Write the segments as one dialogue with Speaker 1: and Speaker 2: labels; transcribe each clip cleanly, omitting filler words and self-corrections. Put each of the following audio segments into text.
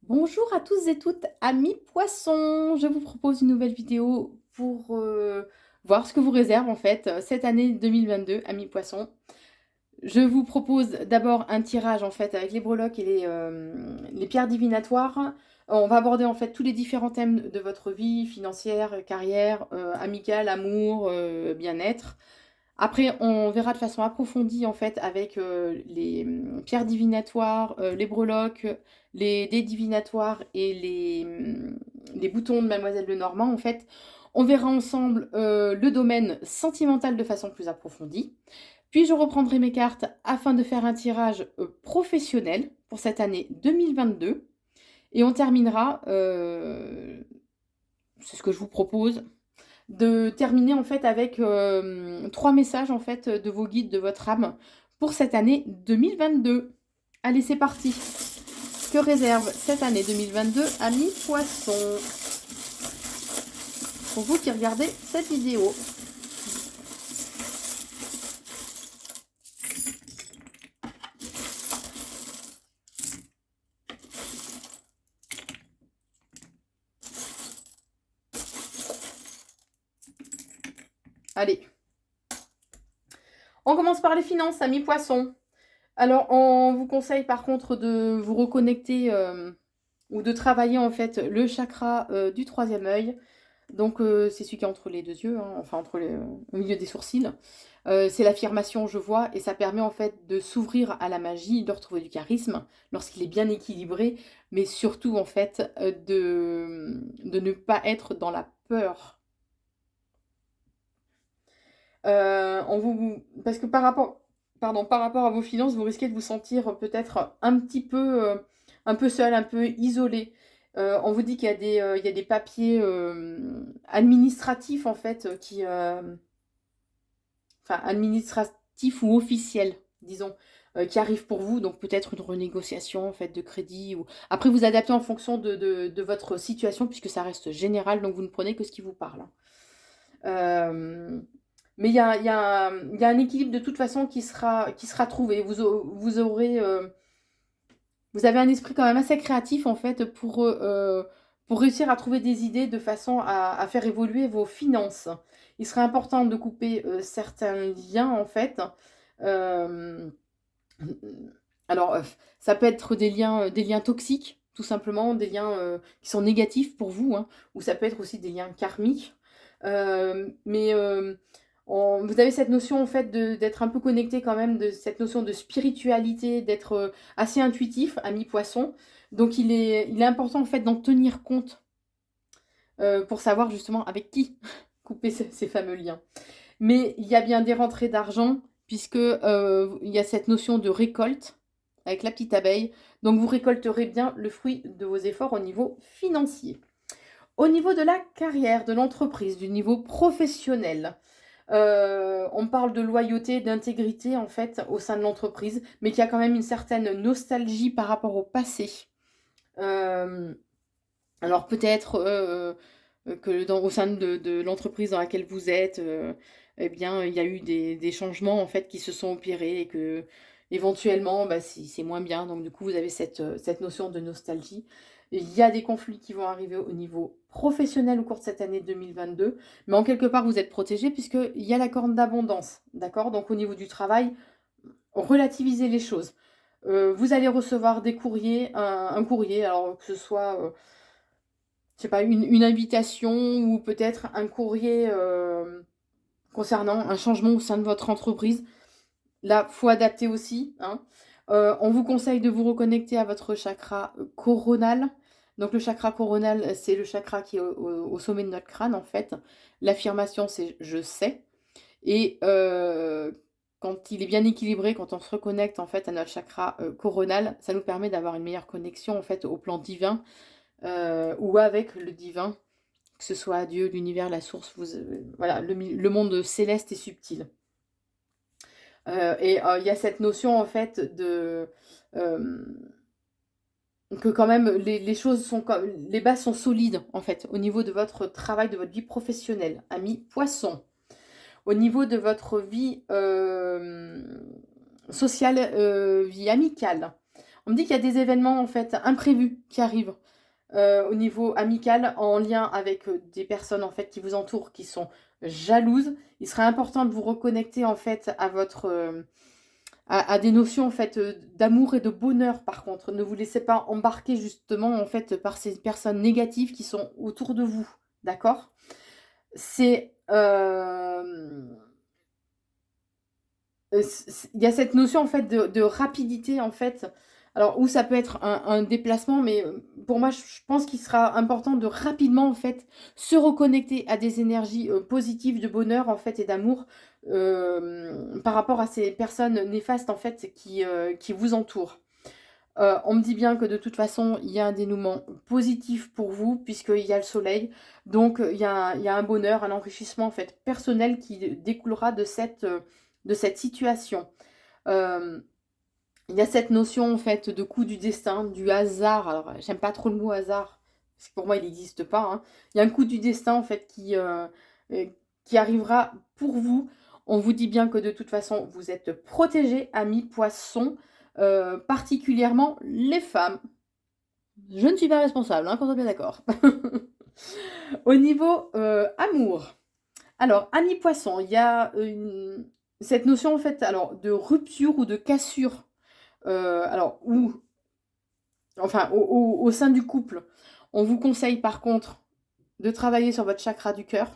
Speaker 1: Bonjour à tous et toutes, amis poissons! Je vous propose une nouvelle vidéo pour voir ce que vous réserve en fait cette année 2022, amis poissons. Je vous propose d'abord un tirage en fait avec les breloques et les pierres divinatoires. On va aborder en fait tous les différents thèmes de votre vie, financière, carrière, amicale, amour, bien-être. Après, on verra de façon approfondie en fait avec les pierres divinatoires, les breloques, les dés divinatoires et les boutons de Mademoiselle Lenormand en fait. On verra ensemble le domaine sentimental de façon plus approfondie. Puis je reprendrai mes cartes afin de faire un tirage professionnel pour cette année 2022. Et on terminera, c'est ce que je vous propose, de terminer en fait avec 3 messages en fait de vos guides de votre âme pour cette année 2022. Allez, c'est parti. Que réserve cette année 2022 amis poissons? Pour vous qui regardez cette vidéo. Allez. On commence par les finances, amis poissons. Alors, on vous conseille par contre de vous reconnecter ou de travailler en fait le chakra du troisième œil. Donc, c'est celui qui est entre les deux yeux, hein, enfin au milieu des sourcils. C'est l'affirmation je vois et ça permet en fait de s'ouvrir à la magie, de retrouver du charisme lorsqu'il est bien équilibré, mais surtout en fait de ne pas être dans la peur. Parce que par rapport à vos finances, vous risquez de vous sentir peut-être un peu seul, un peu isolé. On vous dit qu'il y a il y a des papiers administratifs en fait enfin administratifs ou officiels, disons, qui arrivent pour vous. Donc peut-être une renégociation en fait de crédit. Ou... Après, vous adaptez en fonction de votre situation puisque ça reste général, donc vous ne prenez que ce qui vous parle. Hein. Euh, mais il y a un équilibre de toute façon qui sera trouvé. Vous aurez, vous avez un esprit quand même assez créatif en fait pour réussir à trouver des idées de façon à faire évoluer vos finances. Il serait important de couper certains liens en fait. Euh, alors, ça peut être des liens toxiques, tout simplement, des liens qui sont négatifs pour vous, hein, ou ça peut être aussi des liens karmiques. Mais vous avez cette notion en fait d'être un peu connecté quand même, de cette notion de spiritualité, d'être assez intuitif, ami poisson. Donc il est important en fait d'en tenir compte pour savoir justement avec qui couper ces fameux liens. Mais il y a bien des rentrées d'argent, puisque il y a cette notion de récolte avec la petite abeille. Donc vous récolterez bien le fruit de vos efforts au niveau financier. Au niveau de la carrière, de l'entreprise, du niveau professionnel, on parle de loyauté, d'intégrité en fait au sein de l'entreprise, mais qu'il y a quand même une certaine nostalgie par rapport au passé. Euh, alors peut-être que au sein de l'entreprise dans laquelle vous êtes, eh bien, il y a eu des changements en fait qui se sont opérés et que éventuellement, bah, c'est moins bien. Donc du coup, vous avez cette notion de nostalgie. Il y a des conflits qui vont arriver au niveau professionnel au cours de cette année 2022, mais en quelque part, vous êtes protégé puisqu'il y a la corne d'abondance, d'accord? Donc au niveau du travail, relativisez les choses. Vous allez recevoir des courriers, un courrier, alors que ce soit je sais pas, une invitation ou peut-être un courrier concernant un changement au sein de votre entreprise. Là, faut adapter aussi. Hein. On vous conseille de vous reconnecter à votre chakra coronal. Donc le chakra coronal, c'est le chakra qui est au sommet de notre crâne en fait. L'affirmation, c'est je sais. Et quand il est bien équilibré, quand on se reconnecte en fait à notre chakra coronal, ça nous permet d'avoir une meilleure connexion en fait au plan divin ou avec le divin, que ce soit Dieu, l'univers, la source, voilà, le monde céleste et subtil. Et il y a cette notion en fait de euh, que quand même les choses sont les bases sont solides en fait au niveau de votre travail, de votre vie professionnelle, ami poisson. Au niveau de votre vie sociale, vie amicale. On me dit qu'il y a des événements en fait imprévus qui arrivent au niveau amical en lien avec des personnes en fait qui vous entourent, qui sont jalouses. Il serait important de vous reconnecter en fait à votre à des notions en fait d'amour et de bonheur. Par contre, ne vous laissez pas embarquer justement en fait par ces personnes négatives qui sont autour de vous, d'accord? C'est il y a cette notion en fait de rapidité en fait. Alors où ça peut être un déplacement, mais pour moi, je pense qu'il sera important de rapidement en fait se reconnecter à des énergies positives de bonheur en fait et d'amour par rapport à ces personnes néfastes en fait qui vous entourent. On me dit bien que de toute façon, il y a un dénouement positif pour vous, puisqu'il y a le soleil. Donc, il y a un bonheur, un enrichissement en fait personnel qui découlera de cette situation. Euh, il y a cette notion en fait de coup du destin, du hasard. Alors, j'aime pas trop le mot hasard, parce que pour moi, il n'existe pas, hein. Il y a un coup du destin en fait qui arrivera pour vous. On vous dit bien que de toute façon, vous êtes protégés, amis poissons, particulièrement les femmes. Je ne suis pas responsable, hein, qu'on soit bien d'accord. Au niveau amour. Alors, amis poissons, il y a cette notion en fait alors, de rupture ou de cassure. Alors, enfin, au sein du couple, on vous conseille par contre de travailler sur votre chakra du cœur.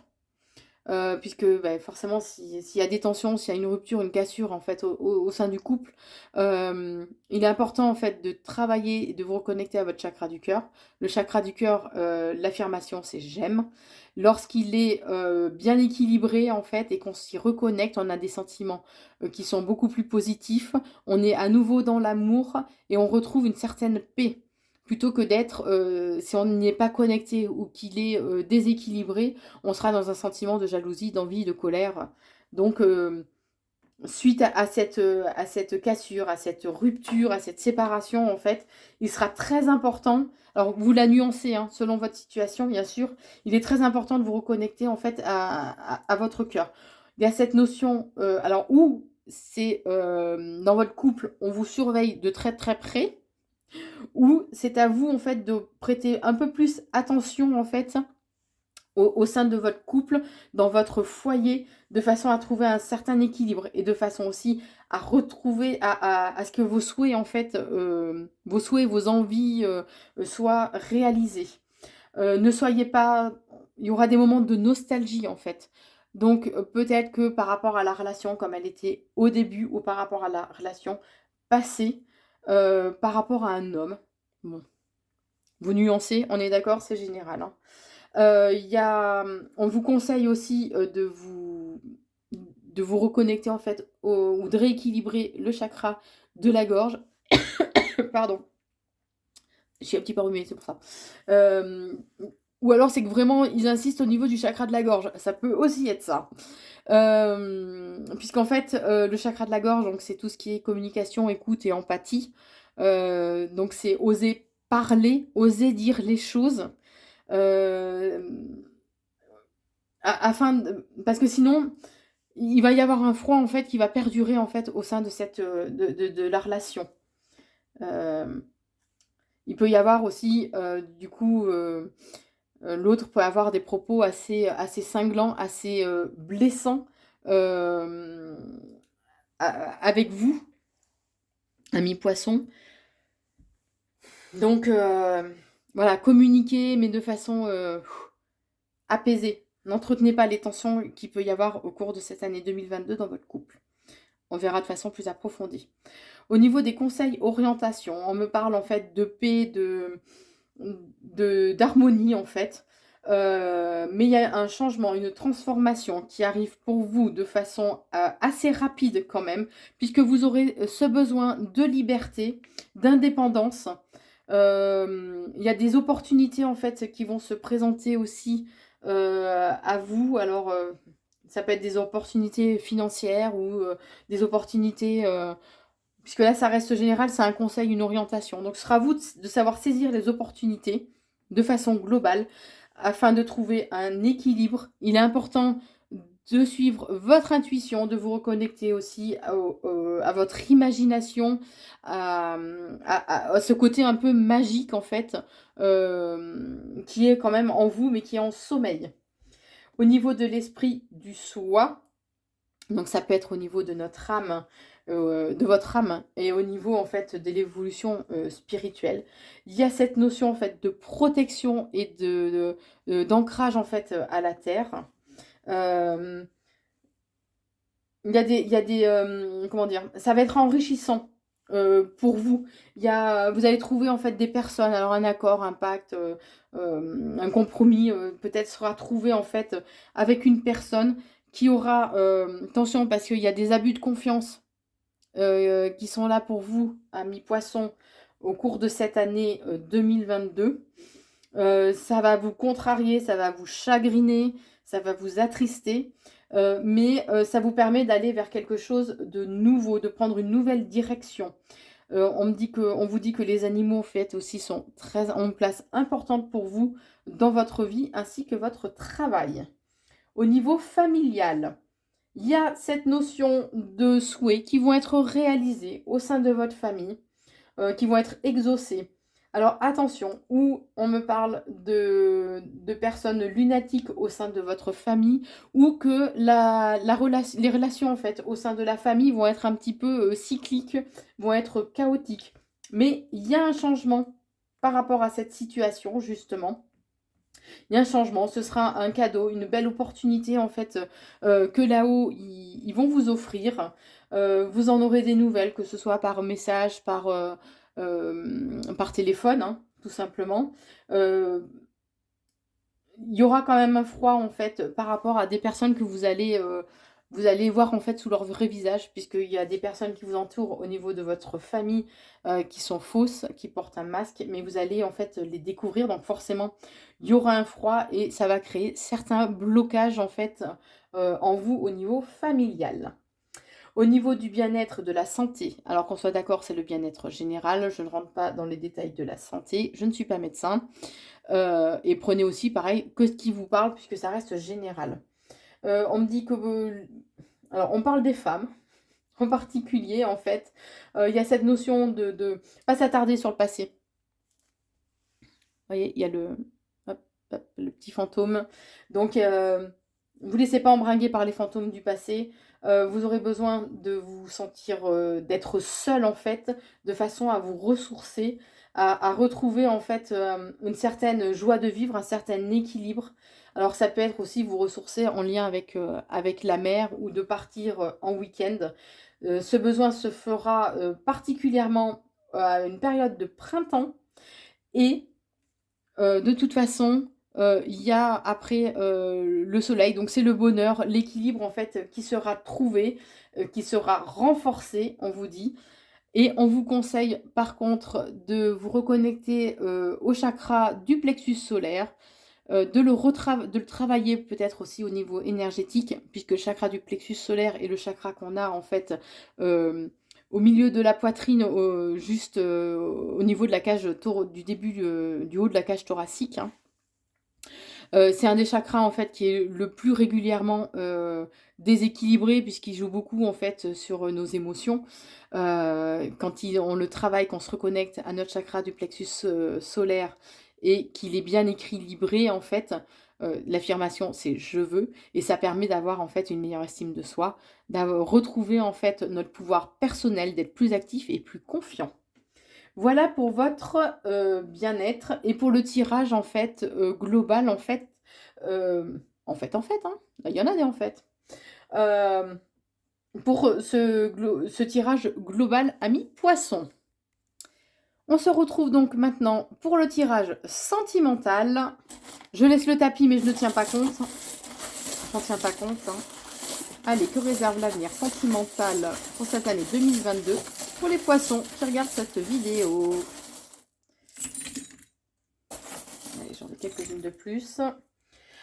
Speaker 1: Puisque bah, forcément, s'il y a des tensions, s'il y a une rupture, une cassure en fait au sein du couple, il est important en fait de travailler et de vous reconnecter à votre chakra du cœur. Le chakra du cœur, l'affirmation, c'est j'aime. Lorsqu'il est bien équilibré en fait et qu'on s'y reconnecte, on a des sentiments qui sont beaucoup plus positifs. On est à nouveau dans l'amour et on retrouve une certaine paix. Plutôt que d'être, si on n'y est pas connecté ou qu'il est déséquilibré, on sera dans un sentiment de jalousie, d'envie, de colère. Donc, suite à cette cassure, à cette rupture, à cette séparation, en fait, il sera très important, alors vous la nuancez, hein, selon votre situation, bien sûr, il est très important de vous reconnecter, en fait, à votre cœur. Il y a cette notion, alors, où c'est dans votre couple, on vous surveille de très très près, ou c'est à vous, en fait, de prêter un peu plus attention, en fait, au sein de votre couple, dans votre foyer, de façon à trouver un certain équilibre et de façon aussi à retrouver, à ce que vos souhaits, en fait, vos souhaits, vos envies soient réalisés. Ne soyez pas... Il y aura des moments de nostalgie, en fait. Donc, peut-être que par rapport à la relation comme elle était au début ou par rapport à la relation passée, par rapport à un homme, bon, vous nuancez, on est d'accord, c'est général, hein. On vous conseille aussi de vous reconnecter en fait ou de rééquilibrer le chakra de la gorge. Pardon, je suis un petit peu enrhumée, c'est pour ça. Euh, ou alors c'est que vraiment ils insistent au niveau du chakra de la gorge. Ça peut aussi être ça. Puisqu'en fait, le chakra de la gorge, donc c'est tout ce qui est communication, écoute et empathie. Donc c'est oser parler, oser dire les choses. Euh, parce que sinon, il va y avoir un froid en fait qui va perdurer en fait au sein de cette de la relation. Euh, il peut y avoir aussi du coup l'autre peut avoir des propos assez cinglants, assez blessants euh, avec vous, ami poisson. Donc voilà, communiquer mais de façon apaisée. N'entretenez pas les tensions qu'il peut y avoir au cours de cette année 2022 dans votre couple. On verra de façon plus approfondie. Au niveau des conseils orientation, on me parle en fait de paix, d'harmonie en fait. Mais il y a un changement, une transformation qui arrive pour vous de façon assez rapide quand même, puisque vous aurez ce besoin de liberté, d'indépendance. Il y a des opportunités en fait qui vont se présenter aussi à vous. Alors, ça peut être des opportunités financières ou des opportunités puisque là, ça reste général, c'est un conseil, une orientation. Donc, ce sera à vous de savoir saisir les opportunités de façon globale afin de trouver un équilibre. Il est important de suivre votre intuition, de vous reconnecter aussi à votre imagination, à ce côté un peu magique en fait, qui est quand même en vous, mais qui est en sommeil. Au niveau de l'esprit du soi, donc ça peut être au niveau de notre âme, de votre âme, et au niveau en fait de l'évolution spirituelle. Il y a cette notion en fait de protection et d'ancrage en fait à la terre. Euh, il y a des comment dire, ça va être enrichissant pour vous. Vous allez trouver en fait des personnes, alors un accord, un pacte, un compromis peut-être sera trouvé en fait avec une personne qui aura, attention parce qu'il y a des abus de confiance qui sont là pour vous, amis poissons, au cours de cette année 2022. Ça va vous contrarier, ça va vous chagriner, ça va vous attrister, mais ça vous permet d'aller vers quelque chose de nouveau, de prendre une nouvelle direction. On vous dit que les animaux en fait aussi ont une place importante pour vous dans votre vie ainsi que votre travail. Au niveau familial, il y a cette notion de souhaits qui vont être réalisés au sein de votre famille, qui vont être exaucés. Alors attention, ou on me parle de personnes lunatiques au sein de votre famille, ou que les relations en fait au sein de la famille vont être un petit peu cycliques, vont être chaotiques. Mais il y a un changement par rapport à cette situation justement. Il y a un changement, ce sera un cadeau, une belle opportunité en fait que là-haut ils vont vous offrir. Vous en aurez des nouvelles, que ce soit par message, par téléphone, hein, tout simplement. Il y aura quand même un froid en fait par rapport à des personnes que vous allez voir en fait sous leur vrai visage, puisqu'il y a des personnes qui vous entourent au niveau de votre famille qui sont fausses, qui portent un masque, mais vous allez en fait les découvrir, donc forcément il y aura un froid et ça va créer certains blocages en fait en vous au niveau familial. Au niveau du bien-être, de la santé, alors qu'on soit d'accord, c'est le bien-être général, je ne rentre pas dans les détails de la santé, je ne suis pas médecin, et prenez aussi pareil que ce qui vous parle puisque ça reste général. On me dit que... alors on parle des femmes en particulier en fait. Il y a cette notion de pas s'attarder sur le passé. Vous voyez, il y a hop, le petit fantôme. Donc vous ne laissez pas embringuer par les fantômes du passé. Vous aurez besoin de vous sentir, d'être seul en fait, de façon à vous ressourcer, à retrouver en fait une certaine joie de vivre, un certain équilibre. Alors ça peut être aussi vous ressourcer en lien avec la mer ou de partir en week-end. Ce besoin se fera particulièrement à une période de printemps et de toute façon, il y a après le soleil, donc c'est le bonheur, l'équilibre en fait qui sera trouvé, qui sera renforcé, on vous dit. Et on vous conseille par contre de vous reconnecter au chakra du plexus solaire, de le travailler peut-être aussi au niveau énergétique, puisque le chakra du plexus solaire est le chakra qu'on a en fait au milieu de la poitrine, juste au niveau de la cage du début du haut de la cage thoracique. Hein. C'est un des chakras en fait qui est le plus régulièrement déséquilibré puisqu'il joue beaucoup en fait sur nos émotions. Quand on le travaille, qu'on se reconnecte à notre chakra du plexus solaire et qu'il est bien équilibré en fait, l'affirmation c'est je veux et ça permet d'avoir en fait une meilleure estime de soi, d'avoir retrouvé en fait notre pouvoir personnel, d'être plus actif et plus confiant. Voilà pour votre bien-être et pour le tirage en fait global en fait, hein, il y en a des en fait. Pour ce tirage global ami poisson. On se retrouve donc maintenant pour le tirage sentimental. Je laisse le tapis mais je ne tiens pas compte. J'en tiens pas compte. Hein. Allez, que réserve l'avenir sentimental pour cette année 2022 pour les poissons qui regardent cette vidéo. Allez, j'en ai quelques-unes de plus.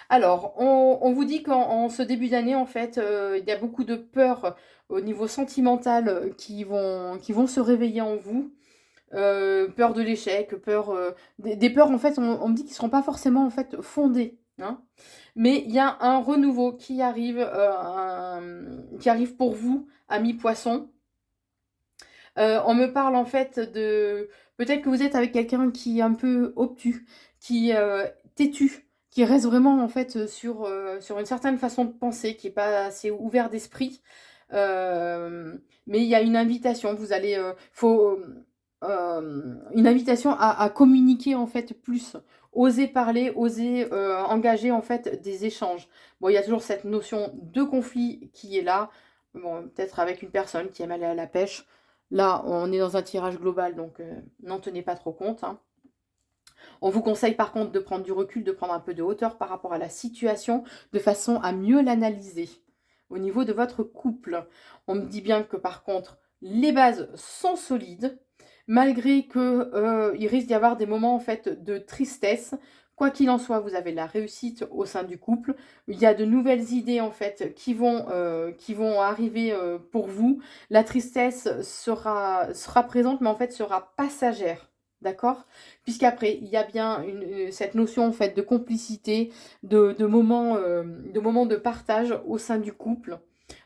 Speaker 1: Alors, on vous dit qu'en ce début d'année, en fait, il y a beaucoup de peurs au niveau sentimental qui vont se réveiller en vous. Peur de l'échec, des peurs, en fait, on me dit qu'ils ne seront pas forcément en fait, fondées. hein. Mais il y a un renouveau qui arrive pour vous, amis poissons. On me parle en fait de peut-être que vous êtes avec quelqu'un qui est un peu obtus, qui têtu, qui reste vraiment en fait sur une certaine façon de penser, qui est pas assez ouvert d'esprit. Mais il y a une invitation, vous allez faut une invitation à communiquer en fait plus, oser parler, oser engager en fait des échanges. Bon, il y a toujours cette notion de conflit qui est là. Bon, peut-être avec une personne qui aime aller à la pêche. Là, on est dans un tirage global, donc n'en tenez pas trop compte, hein. On vous conseille par contre de prendre du recul, de prendre un peu de hauteur par rapport à la situation, de façon à mieux l'analyser. Au niveau de votre couple, on me dit bien que par contre, les bases sont solides, malgré que il risque d'y avoir des moments en fait de tristesse. Quoi qu'il en soit, vous avez la réussite au sein du couple. Il y a de nouvelles idées en fait qui vont arriver pour vous. La tristesse sera présente, mais en fait sera passagère. D'accord? Puisqu'après, il y a bien cette notion en fait de complicité, de moments de partage au sein du couple.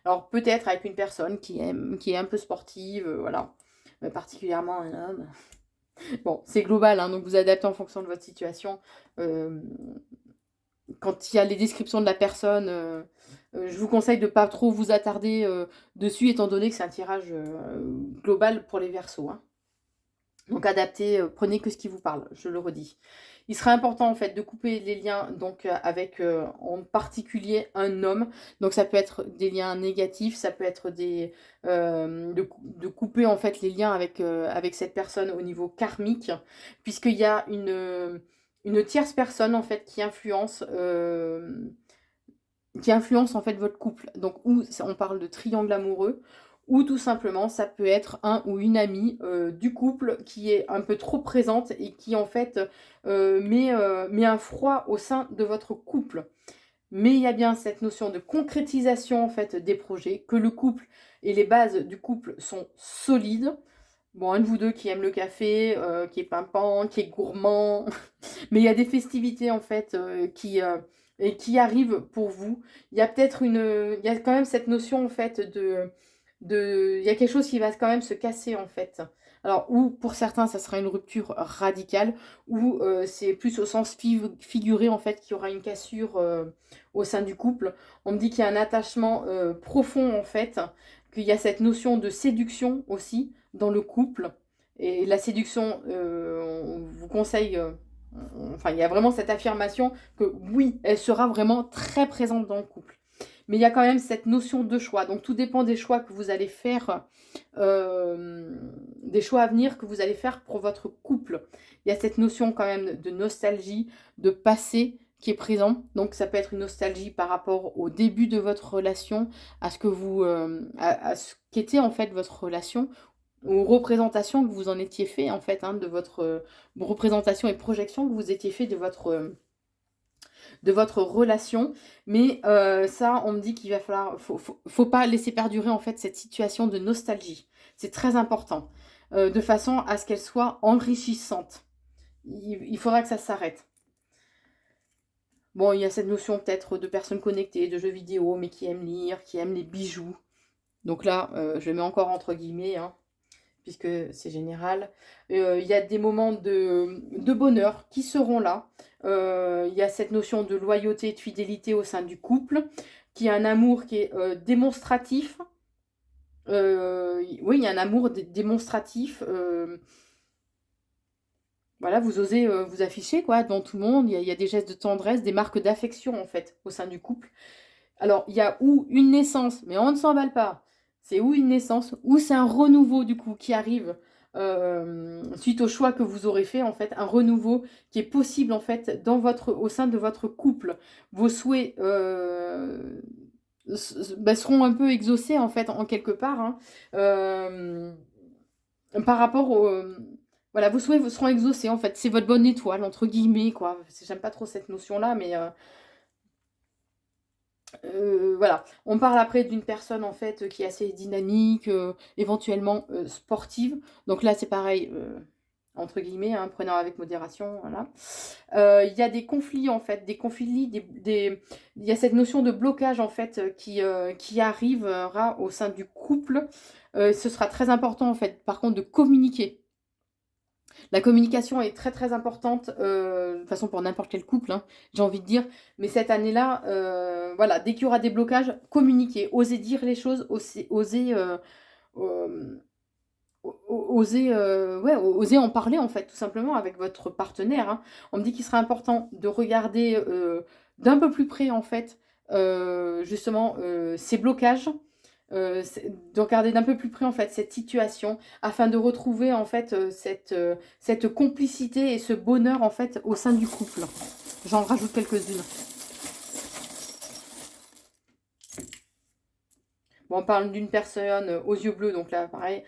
Speaker 1: Alors peut-être avec une personne qui est un peu sportive, voilà, particulièrement un homme. Bon, c'est global, hein, donc vous adaptez en fonction de votre situation. Euh, Quand il y a les descriptions de la personne, je vous conseille de ne pas trop vous attarder dessus, étant donné que c'est un tirage global pour les Verseaux, hein. Donc adaptez, prenez que ce qui vous parle, je le redis. Il serait important en fait de couper les liens donc avec en particulier un homme. Donc ça peut être des liens négatifs, ça peut être de couper en fait les liens avec cette personne au niveau karmique, puisqu'il y a une tierce personne en fait qui influence en fait votre couple. Donc ou on parle de triangle amoureux, ou tout simplement ça peut être un ou une amie du couple qui est un peu trop présente et qui en fait met un froid au sein de votre couple. Mais il y a bien cette notion de concrétisation en fait des projets, que le couple et les bases du couple sont solides. Bon, un de vous deux qui aime le café, qui est pimpant, qui est gourmand, mais il y a des festivités en fait et qui arrivent pour vous. Il y a quand même cette notion en fait il y a quelque chose qui va quand même se casser en fait. Alors, ou pour certains, ça sera une rupture radicale, ou c'est plus au sens figuré en fait qu'il y aura une cassure au sein du couple. On me dit qu'il y a un attachement profond en fait, qu'il y a cette notion de séduction aussi dans le couple. Et la séduction, on vous conseille, enfin, il y a vraiment cette affirmation que oui, elle sera vraiment très présente dans le couple. Mais il y a quand même cette notion de choix. Donc tout dépend des choix que vous allez faire, des choix à venir que vous allez faire pour votre couple. Il y a cette notion quand même de nostalgie, de passé qui est présent. Donc ça peut être une nostalgie par rapport au début de votre relation, à ce que à ce qu'était en fait votre relation, aux représentations que vous en étiez fait en fait, hein, de votre représentation et projection que vous étiez fait de votre relation. Mais ça, on me dit qu'il va falloir, faut pas laisser perdurer en fait cette situation de nostalgie. C'est très important, de façon à ce qu'elle soit enrichissante. Il faudra que ça s'arrête. Bon, il y a cette notion peut-être de personnes connectées, de jeux vidéo, mais qui aiment lire, qui aiment les bijoux. Donc là, je le mets encore entre guillemets, hein, puisque c'est général. Il y a des moments de bonheur qui seront là. Il y a cette notion de loyauté, de fidélité au sein du couple, qui a un amour qui est démonstratif. Oui, il y a un amour démonstratif. Voilà, vous osez vous afficher quoi devant tout le monde. Il y a des gestes de tendresse, des marques d'affection en fait au sein du couple. Alors, il y a ou une naissance, mais on ne s'emballe pas. C'est ou une naissance, ou c'est un renouveau du coup qui arrive suite au choix que vous aurez fait, en fait, un renouveau qui est possible en fait au sein de votre couple. Vos souhaits seront un peu exaucés en fait, en quelque part, hein, euh, par rapport au. Voilà, vos souhaits seront exaucés en fait. C'est votre bonne étoile, entre guillemets, quoi. J'aime pas trop cette notion-là, mais. Voilà, on parle après d'une personne en fait qui est assez dynamique, éventuellement sportive. Donc là c'est pareil, entre guillemets, hein, prenant avec modération, voilà. Il y a des conflits, en fait, il y a cette notion de blocage, en fait, qui arrivera au sein du couple. Ce sera très important, en fait, par contre, de communiquer. La communication est très très importante, de toute façon pour n'importe quel couple, hein, j'ai envie de dire. Mais cette année-là, voilà, dès qu'il y aura des blocages, communiquer, oser dire les choses, euh, ouais, oser en parler en fait, tout simplement avec votre partenaire, hein. On me dit qu'il serait important de regarder d'un peu plus près en fait, justement, ces blocages, de regarder d'un peu plus près en fait cette situation, afin de retrouver en fait cette complicité et ce bonheur en fait au sein du couple. J'en rajoute quelques-unes. Bon, on parle d'une personne aux yeux bleus, donc là pareil,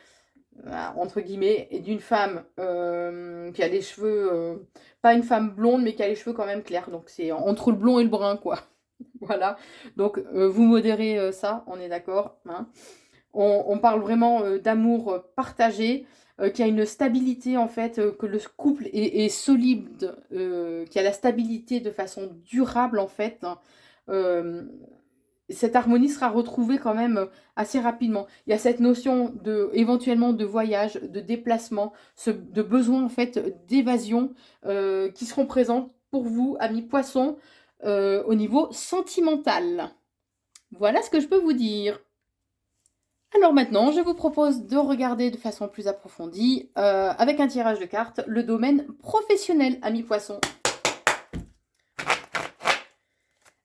Speaker 1: entre guillemets, et d'une femme qui a les cheveux, pas une femme blonde, mais qui a les cheveux quand même clairs. Donc c'est entre le blond et le brun, quoi. Voilà. Donc vous modérez ça, on est d'accord, hein. On parle vraiment d'amour partagé, qui a une stabilité en fait, que le couple est solide, qui a la stabilité de façon durable en fait, hein. Euh, Cette harmonie sera retrouvée quand même assez rapidement. Il y a cette notion de éventuellement de voyage, de déplacement, de besoin en fait d'évasion qui seront présentes pour vous, amis poissons, au niveau sentimental. Voilà ce que je peux vous dire. Alors maintenant, je vous propose de regarder de façon plus approfondie, avec un tirage de cartes, le domaine professionnel, amis poissons.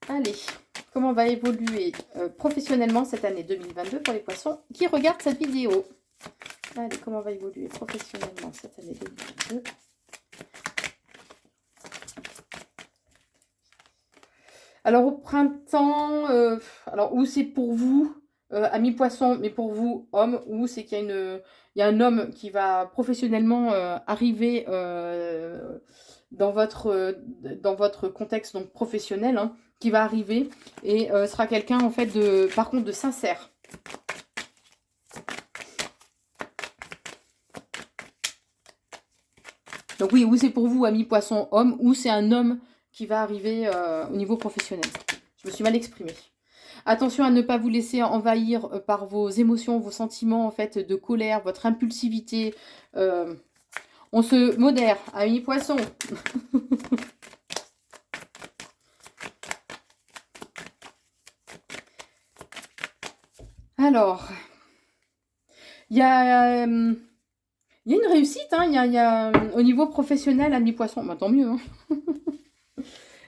Speaker 1: Allez, comment va évoluer professionnellement cette année 2022 pour les poissons qui regardent cette vidéo? Allez, comment va évoluer professionnellement cette année 2022? Alors au printemps, alors où c'est pour vous, amis poissons, mais pour vous, hommes, où c'est qu'il y a il y a un homme qui va professionnellement arriver dans votre contexte donc professionnel, hein, qui va arriver et sera quelqu'un en fait par contre de sincère. Donc oui, ou c'est pour vous, amis poissons, hommes, ou c'est un homme qui va arriver au niveau professionnel. Je me suis mal exprimée. Attention à ne pas vous laisser envahir par vos émotions, vos sentiments en fait de colère, votre impulsivité. On se modère, amis poissons. Alors, il y a une réussite, hein, il y a, au niveau professionnel, amis poissons, bah, tant mieux, hein.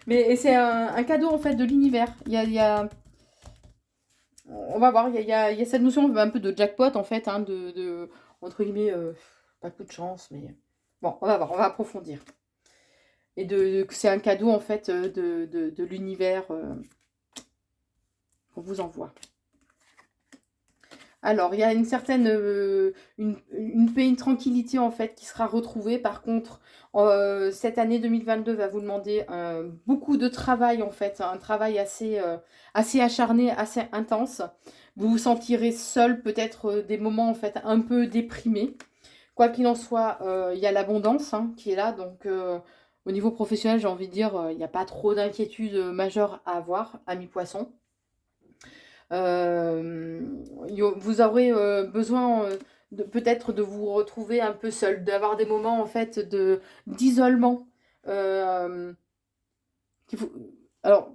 Speaker 1: Mais c'est un cadeau en fait de l'univers. On va voir, il y a cette notion un peu de jackpot en fait, hein, entre guillemets, pas coup de chance, mais bon, on va voir, on va approfondir. Et que c'est un cadeau en fait de l'univers qu'on vous envoie. Alors, il y a une certaine une paix, une tranquillité en fait qui sera retrouvée. Par contre, cette année 2022 va vous demander beaucoup de travail en fait, un travail assez acharné, assez intense. Vous vous sentirez seul, peut-être des moments en fait un peu déprimés. Quoi qu'il en soit, il y a l'abondance hein, qui est là. Donc, au niveau professionnel, j'ai envie de dire, il n'y a pas trop d'inquiétude majeure à avoir, amis poissons. Vous aurez besoin peut-être de vous retrouver un peu seul, d'avoir des moments en fait d'isolement. Euh, alors,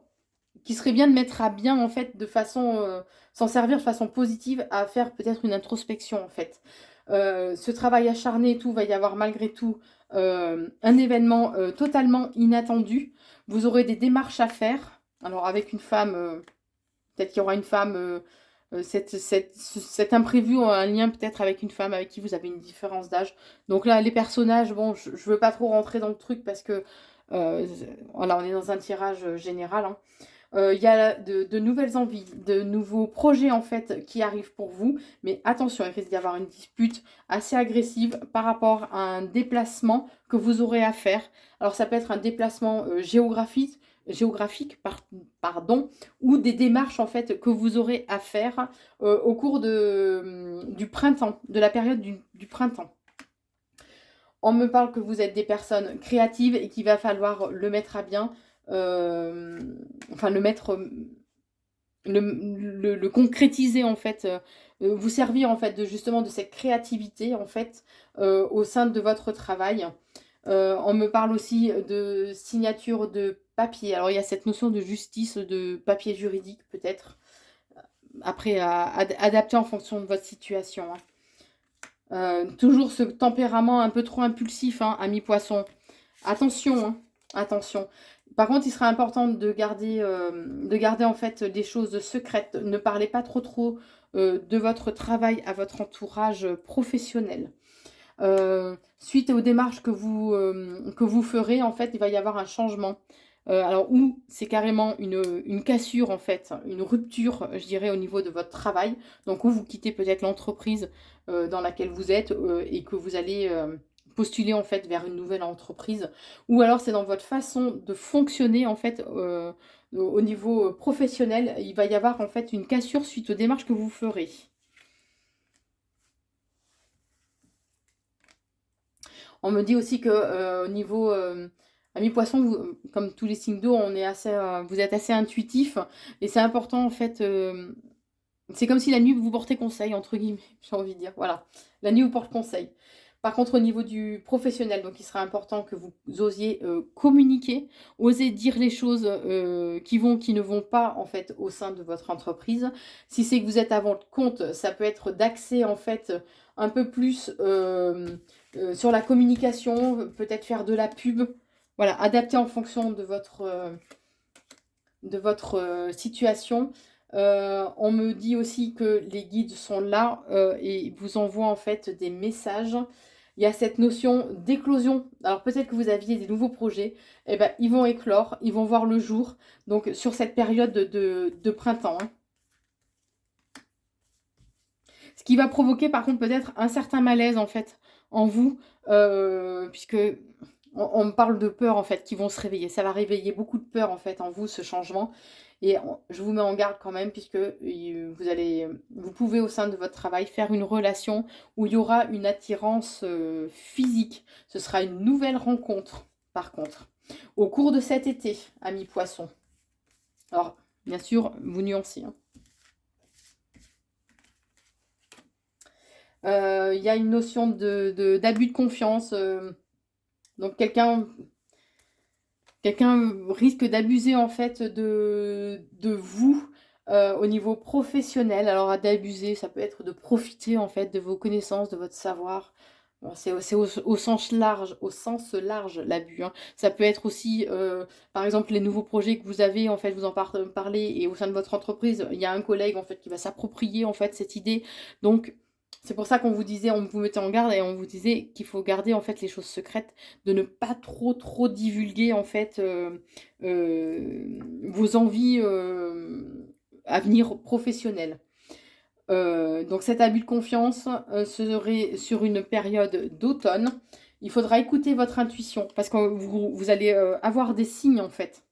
Speaker 1: qui serait bien de mettre à bien en fait de façon, s'en servir de façon positive, à faire peut-être une introspection en fait. Ce travail acharné et tout, va y avoir malgré tout un événement totalement inattendu. Vous aurez des démarches à faire. Alors avec une femme, peut-être qu'il y aura une femme, cet imprévu a un lien peut-être avec une femme avec qui vous avez une différence d'âge. Donc là, les personnages, bon, je ne veux pas trop rentrer dans le truc parce que voilà, on est dans un tirage général, hein. Il y a de nouvelles envies, de nouveaux projets en fait qui arrivent pour vous. Mais attention, il risque d'y avoir une dispute assez agressive par rapport à un déplacement que vous aurez à faire. Alors ça peut être un déplacement géographique, pardon, ou des démarches en fait que vous aurez à faire au cours du printemps, de la période du printemps. On me parle que vous êtes des personnes créatives et qu'il va falloir le mettre à bien, enfin le concrétiser en fait, vous servir en fait de justement de cette créativité en fait au sein de votre travail. On me parle aussi de signature de papier. Alors il y a cette notion de justice, de papier juridique peut-être, après à adapter en fonction de votre situation, hein. Toujours ce tempérament un peu trop impulsif, hein, ami poisson. Attention, hein, attention. Par contre, il sera important de garder en fait des choses secrètes. Ne parlez pas trop de votre travail à votre entourage professionnel. Suite aux démarches que vous ferez, en fait, il va y avoir un changement. Alors, ou c'est carrément une cassure, en fait, une rupture, je dirais, au niveau de votre travail. Donc, ou vous quittez peut-être l'entreprise dans laquelle vous êtes et que vous allez postuler, en fait, vers une nouvelle entreprise. Ou alors, c'est dans votre façon de fonctionner, en fait, au niveau professionnel. Il va y avoir, en fait, une cassure suite aux démarches que vous ferez. On me dit aussi que au niveau ami poisson, comme tous les signes d'eau, on est assez, vous êtes assez intuitif et c'est important en fait. C'est comme si la nuit vous portait conseil entre guillemets, j'ai envie de dire. Voilà, la nuit vous porte conseil. Par contre, au niveau du professionnel, donc il sera important que vous osiez communiquer, oser dire les choses qui vont, qui ne vont pas en fait au sein de votre entreprise. Si c'est que vous êtes à votre compte, ça peut être d'axer en fait un peu plus sur la communication, peut-être faire de la pub. Voilà, adapter en fonction de votre situation. On me dit aussi que les guides sont là et vous envoient en fait des messages. Il y a cette notion d'éclosion. Alors peut-être que vous aviez des nouveaux projets, eh ben, ils vont éclore, ils vont voir le jour. Donc sur cette période de printemps, hein. Ce qui va provoquer par contre peut-être un certain malaise en fait en vous, puisque on me parle de peur en fait qui vont se réveiller. Ça va réveiller beaucoup de peur en fait en vous ce changement. Et je vous mets en garde quand même puisque vous pouvez au sein de votre travail faire une relation où il y aura une attirance physique. Ce sera une nouvelle rencontre par contre au cours de cet été, amis poissons. Alors bien sûr, vous nuancez, hein. Il y a une notion d'abus de confiance. Donc quelqu'un risque d'abuser en fait de vous au niveau professionnel. Alors d'abuser, ça peut être de profiter en fait de vos connaissances, de votre savoir. Bon, c'est au sens large l'abus, hein. Ça peut être aussi, par exemple, les nouveaux projets que vous avez, en fait, vous en parlez et au sein de votre entreprise, il y a un collègue en fait qui va s'approprier en fait cette idée. Donc c'est pour ça qu'on vous disait, on vous mettait en garde et on vous disait qu'il faut garder en fait les choses secrètes, de ne pas trop divulguer en fait vos envies à venir professionnelles. Donc cet abus de confiance serait sur une période d'automne. Il faudra écouter votre intuition parce que vous allez avoir des signes en fait.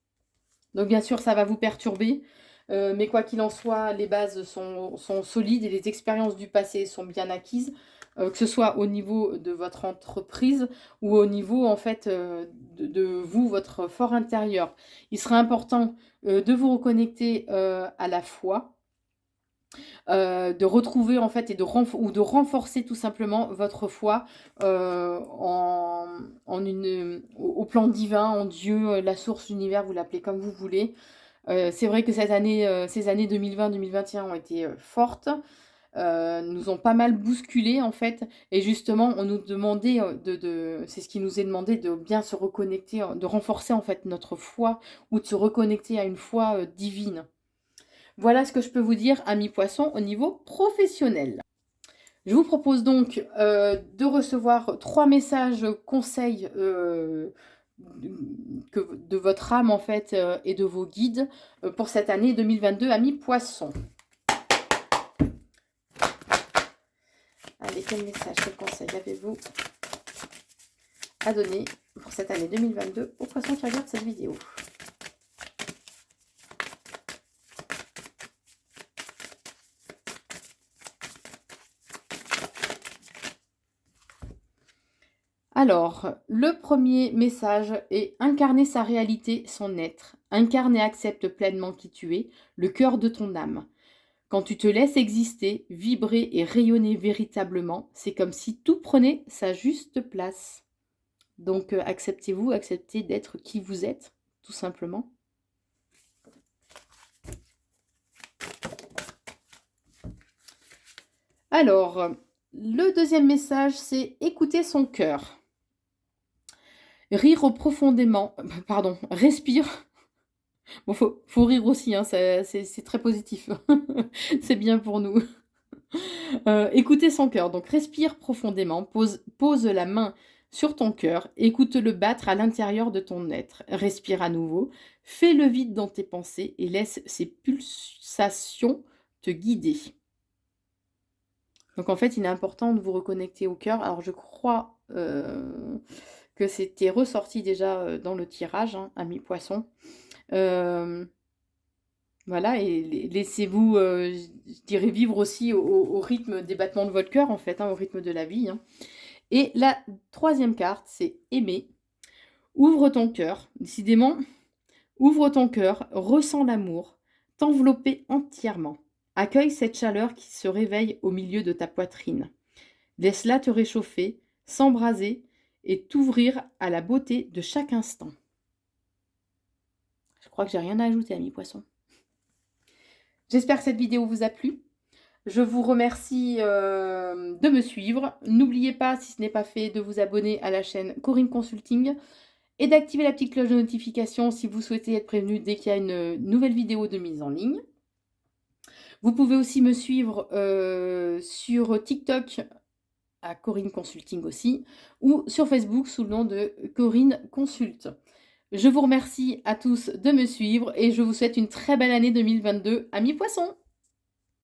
Speaker 1: Donc bien sûr ça va vous perturber. Mais quoi qu'il en soit, les bases sont solides et les expériences du passé sont bien acquises, que ce soit au niveau de votre entreprise ou au niveau en fait de vous, votre fort intérieur. Il sera important de vous reconnecter à la foi, de retrouver en fait et ou de renforcer tout simplement votre foi au plan divin, en Dieu, la source, l'univers, vous l'appelez comme vous voulez. C'est vrai que ces années 2020-2021 ont été fortes, nous ont pas mal bousculé en fait, et justement on nous demandait c'est ce qui nous est demandé de bien se reconnecter, de renforcer en fait notre foi ou de se reconnecter à une foi divine. Voilà ce que je peux vous dire, amis poissons, au niveau professionnel. Je vous propose donc de recevoir 3 messages conseils de votre âme en fait et de vos guides pour cette année 2022, amis poissons. Allez, quel message, quel conseil avez-vous à donner pour cette année 2022 aux poissons qui regardent cette vidéo? Alors, le premier message est incarner sa réalité, son être. Incarne et accepte pleinement qui tu es, le cœur de ton âme. Quand tu te laisses exister, vibrer et rayonner véritablement, c'est comme si tout prenait sa juste place. Donc, acceptez-vous, acceptez d'être qui vous êtes, tout simplement. Alors, le deuxième message, c'est écouter son cœur. Rire profondément, pardon, respire. Bon, faut rire aussi, hein, c'est très positif. C'est bien pour nous. Écouter son cœur, donc respire profondément, pose la main sur ton cœur, écoute-le battre à l'intérieur de ton être. Respire à nouveau, fais le vide dans tes pensées et laisse ces pulsations te guider. Donc en fait, il est important de vous reconnecter au cœur. Alors je crois que c'était ressorti déjà dans le tirage, hein, amis poissons. Voilà, et laissez-vous, je dirais, vivre aussi au rythme des battements de votre cœur, en fait, hein, au rythme de la vie. Hein. Et la troisième carte, c'est aimer. Ouvre ton cœur, décidément, ouvre ton cœur, ressens l'amour, t'envelopper entièrement. Accueille cette chaleur qui se réveille au milieu de ta poitrine. Laisse-la te réchauffer, s'embraser et t'ouvrir à la beauté de chaque instant. Je crois que j'ai rien à ajouter, amis poissons. J'espère que cette vidéo vous a plu. Je vous remercie de me suivre. N'oubliez pas, si ce n'est pas fait, de vous abonner à la chaîne Corinne Consulting et d'activer la petite cloche de notification si vous souhaitez être prévenu dès qu'il y a une nouvelle vidéo de mise en ligne. Vous pouvez aussi me suivre sur TikTok à Corinne Consulting aussi, ou sur Facebook sous le nom de Corinne Consulte. Je vous remercie à tous de me suivre et je vous souhaite une très belle année 2022, amis poissons!